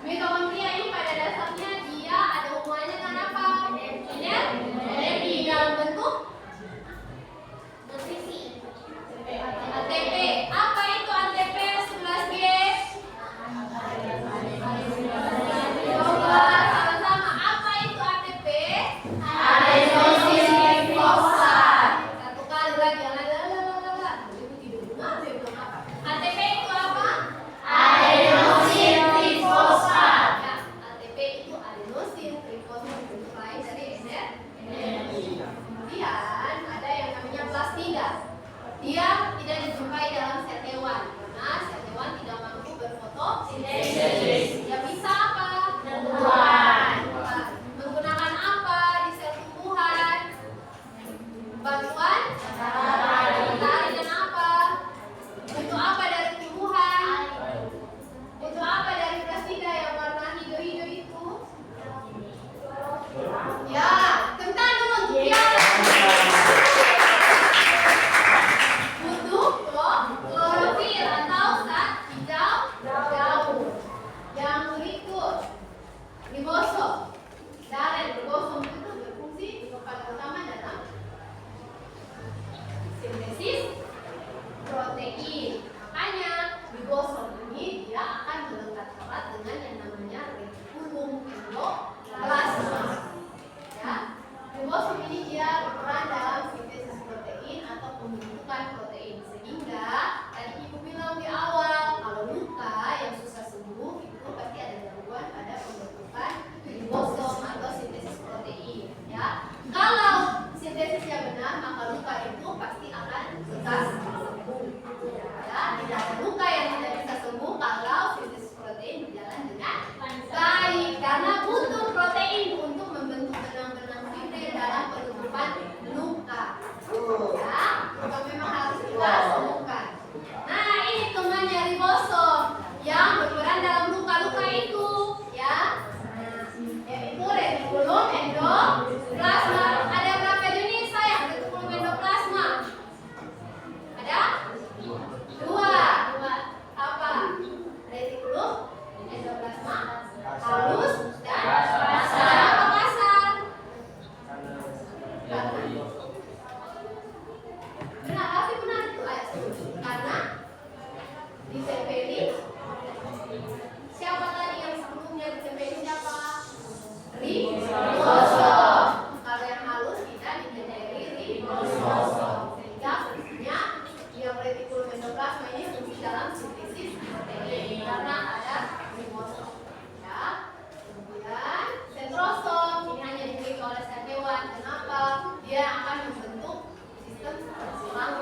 Mitokondria ini pada dasarnya dia ada hubungannya dengan apa? Energi dalam bentuk nutrisi. ATP. Apa itu ATP 11G? Coba sama-sama. Apa itu ATP? Adenosin trifosfat. Satu kali lagi. Ibu tidur bunga, dia bilang apa? ATP itu apa? Adenosin trifosfat. Ya, ATP itu adenosin trifosfat, bentuk lain dari energi. Kemudian ada yang namanya plastida. Dia tidak dijumpai dalam sel hewan karena sel hewan tidak mampu berfotosintesis. Dia bisa apa? Tumbuhan. Menggunakan apa di sel tumbuhan? Bantuan matahari dan apa? Bentuk apa dari tumbuhan? Bentuk apa dari plastida yang warna hijau-hijau itu? Ya, kentang dulu. Ya. Butuh klorofil atau zat hijau daun. Yang berikut ribosom. Dan ribosom itu berfungsi paling utama dalam sintesis protein. Makanya ribosom ini dia akan melekat erat dengan yang namanya retikulum endoplasma. Ya, ribosom ini dia berperan dalam sintesis protein atau pembentukan protein. Sehingga tadi ibu bilang di awal kalau luka yang susah sembuh itu pasti ada gangguan pada pembentukan ribosom atau sintesis protein. Ya, kalau sintesisnya benar maka luka itu pasti akan lekas sembuh. Ya, tidak ada luka yang tidak bisa sembuh kalau sintesis protein berjalan dengan baik karena butuh protein untuk membentuk benang-benang fibrin dalam penutupan luka. Ya, luka memang harus kita sembuhkan. Nah, ini temannya ribosom yang berperan dalam luka-luka itu, ya. Yaitu retikulum endoplasma. Ada berapa jenis sayang retikulum endoplasma? Ada? Dua. Apa? Retikulum endoplasma halus dan kasar. Apa kasar? Benar, tapi benar itu ayat karena ditempeli siapa tadi yang sebelumnya ditempeli siapa? Ribosom. Kalau yang halus kita ditempeli ribosom. Sehingga fungsinya yang retikulum endoplasma ini fungsi dalam sintesis protein karena ada ribosom. Ya. Kemudian sentrosom ini hanya dimiliki oleh sel hewan. Kenapa? Dia akan membentuk sistem tulang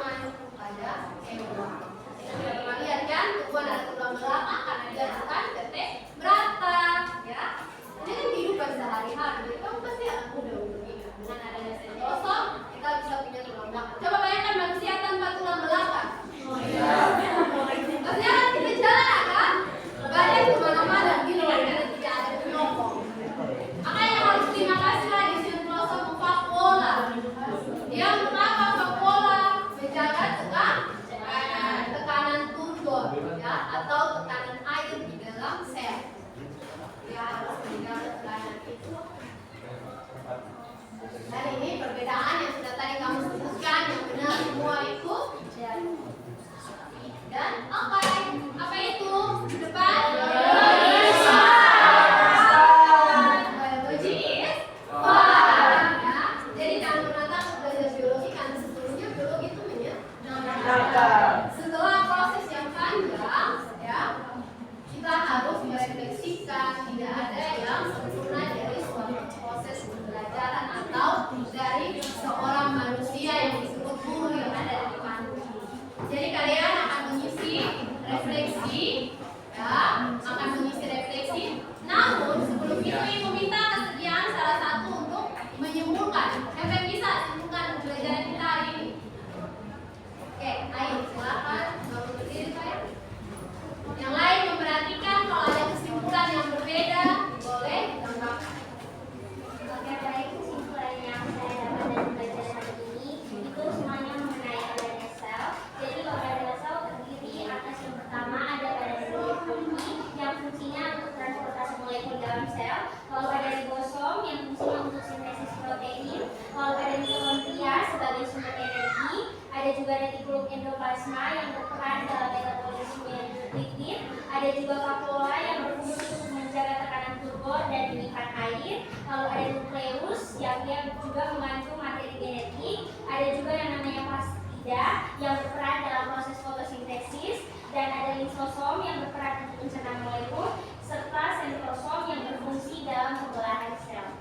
plasma yang berperan dalam metabolisme lipid. Ada juga vakuola yang berfungsi untuk menjaga tekanan turbo dan dingin air. Lalu ada nukleus yang dia juga mengandung materi genetik. Ada juga yang namanya plastida yang berperan dalam proses fotosintesis, dan ada lisosom yang berperan untuk mencerna molekul, serta sentrosom yang berfungsi dalam pembelahan sel.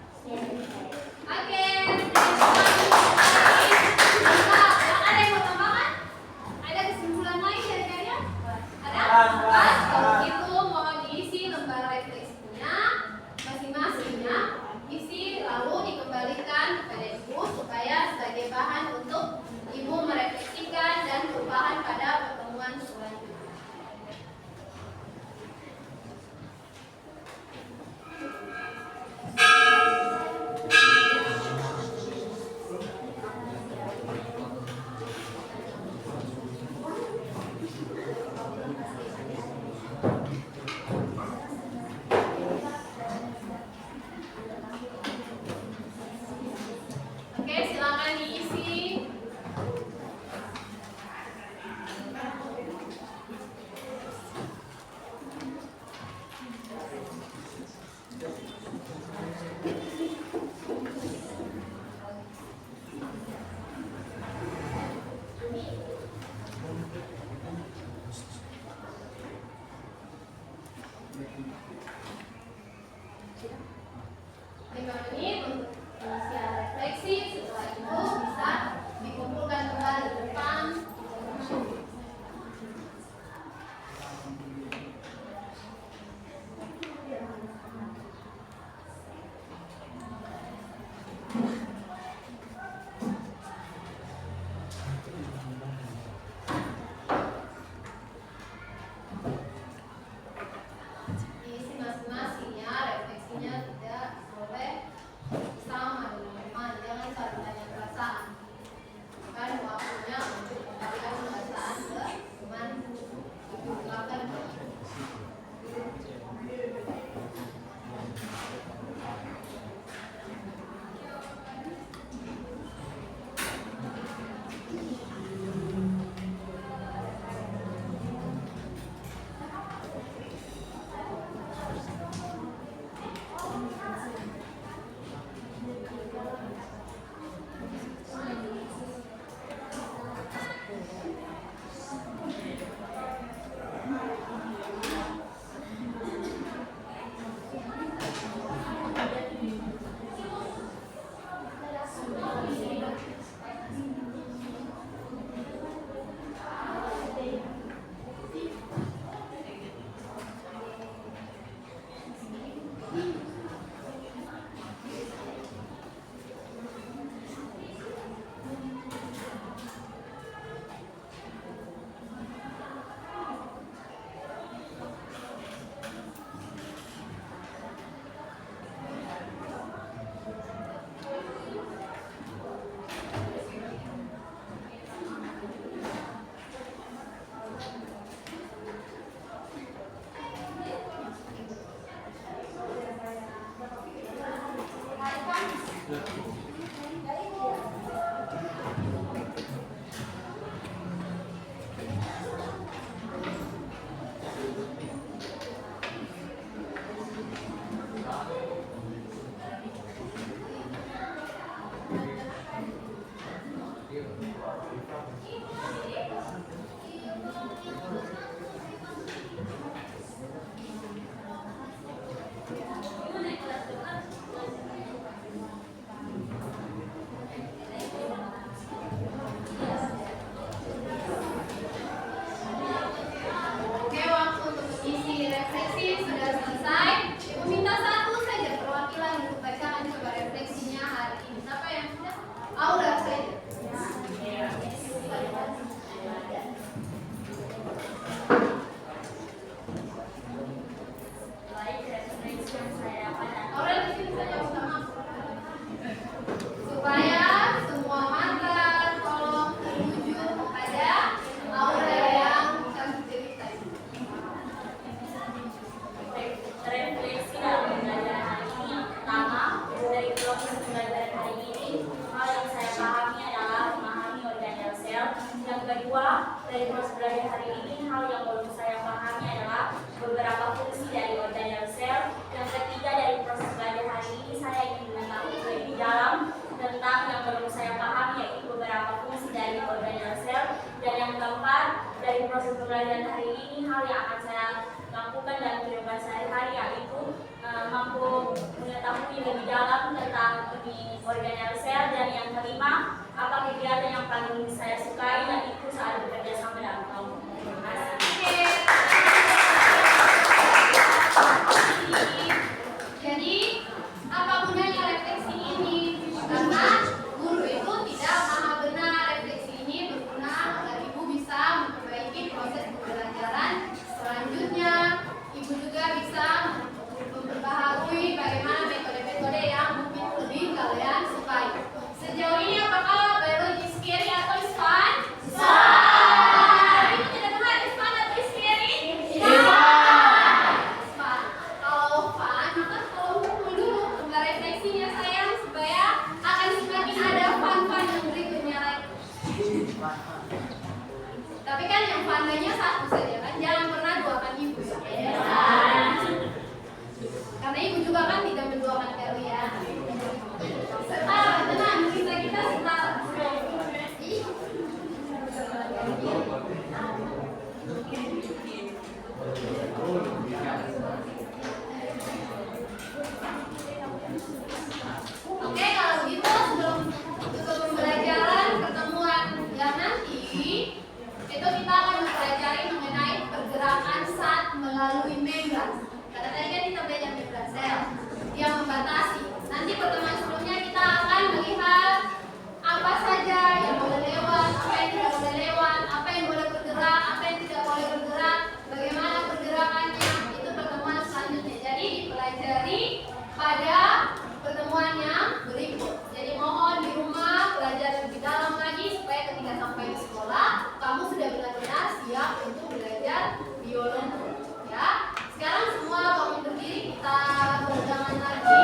Oke, ada yang mau tambahkan? Ada kesimpulan lain dari kalian? Ada? Kalau gitu mohon diisi lembar refleksinya masing-masingnya, isi lalu dikembalikan kepada ibu supaya sebagai bahan untuk ibu merefleksikan dan perubahan pada pertemuan selanjutnya. Oke, silakan diisi. Lima menit untuk pengisian refleksi. Setelah itu bisa dikumpulkan kembali di depan. Diisi masing-masing ya, refleksinya tidak boleh sama dengan teman, jangan saling tanya perasaan. Kan waktunya untuk memberikan perasaan ke teman. Silakan. Oke, waktu untuk isi refleksi sudah selesai. Ibu minta satu saja perwakilan untuk bacakan coba refleksinya hari ini. Siapa yang sudah? Aura saja. Baik, refleksi yang saya dapat Aura di sini saja. kedua dari proses belajar hari ini, hal yang belum saya pahami adalah beberapa fungsi dari organel sel. Yang ketiga dari proses belajar hari ini, saya ingin mengetahui lebih dalam tentang yang belum saya pahami, yaitu beberapa fungsi dari organel sel. Dan yang keempat dari proses belajar hari ini, hal yang akan saya lakukan dalam kehidupan sehari-hari, yaitu mampu mengetahui lebih dalam tentang organel sel. Dan yang kelima, apa kegiatan yang paling saya sukai, yaitu saat bekerja sama dalam kelompok. Terima kasih. Jadi, apa gunanya refleksi ini? Karena guru itu tidak maha benar. Refleksi ini berguna agar ibu bisa memperbaiki proses pembelajaran selanjutnya. Ibu juga bisa memperbaharui bagaimana metode-metode yang mungkin lebih kalian sukai. Sejauh ini apakah biologi scary atau is fun? Ibu tidak dengar is fun atau is scary? Fun. Kalau fun, maka tolong dulu enggak refleksinya sayang, supaya akan semakin ada fun-fun yang berikutnya lagi. Tapi kan yang fun-nya satu saja kan, jangan pernah duakan ibu ya. Karena ibu juga kan tidak menduakan Perli ya. Tenang, kita setara. Oke, kalau gitu sebelum tutup pembelajaran pertemuan yang nanti, itu kita akan mempelajari mengenai pergerakan zat melalui membran. Karena tadi kan kita belajar membran sel yang membatasi. Nanti pertemuan sebelumnya kita akan melihat apa saja yang boleh lewat, apa yang tidak boleh lewat, apa yang boleh bergerak, apa yang tidak boleh bergerak, bagaimana pergerakannya. Itu pertemuan selanjutnya. Jadi dipelajari pada pertemuan yang berikut. Jadi mohon di rumah belajar lebih dalam lagi supaya ketika sampai di sekolah kamu sudah benar-benar siap untuk belajar biologi. Ya. Sekarang semua bangun berdiri, kita berjalan lagi.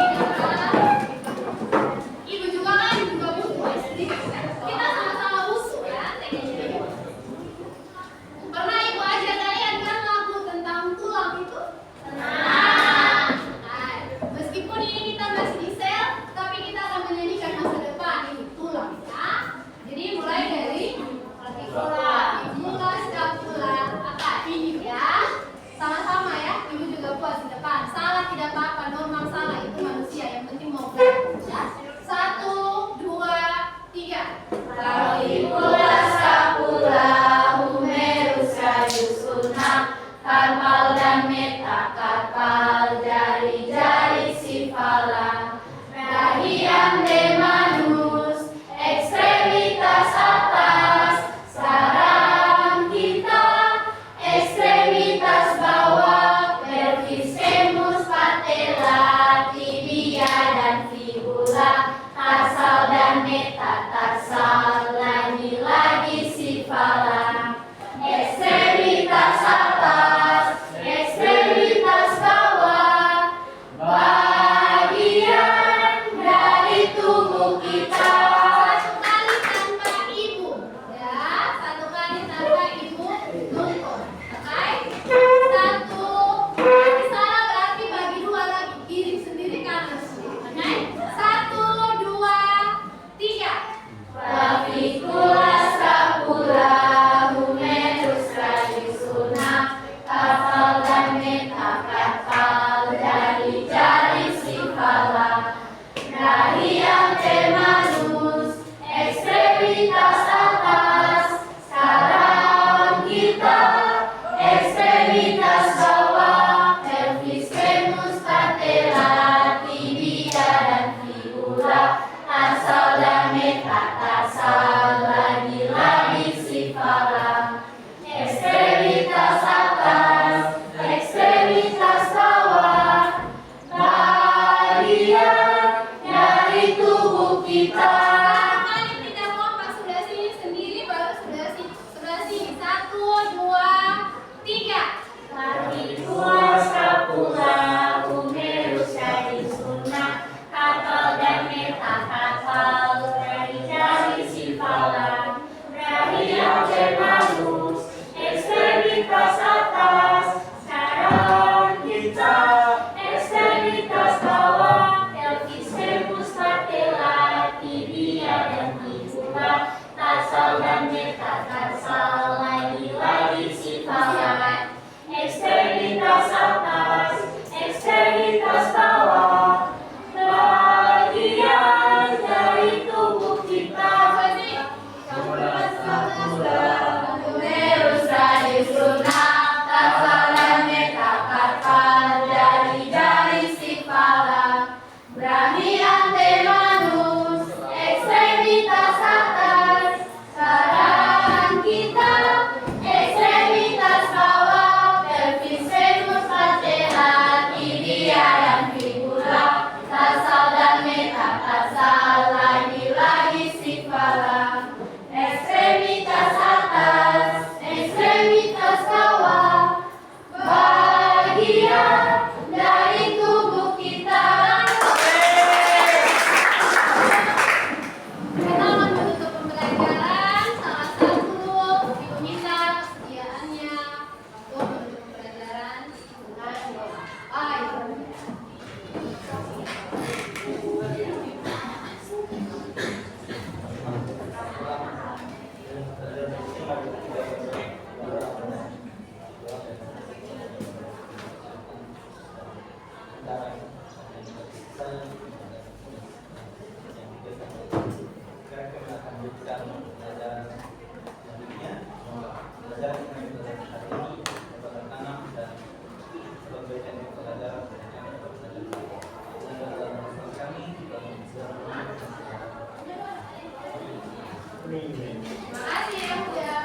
Terima kasih ya Muda.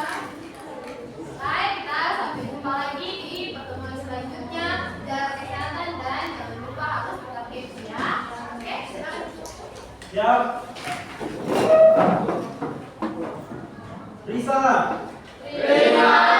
Baik, kita sampai jumpa lagi di pertemuan selanjutnya. Jaga kesehatan dan jangan lupa harus tetap happy ya. Oke, silakan. Siap. Risa. Terima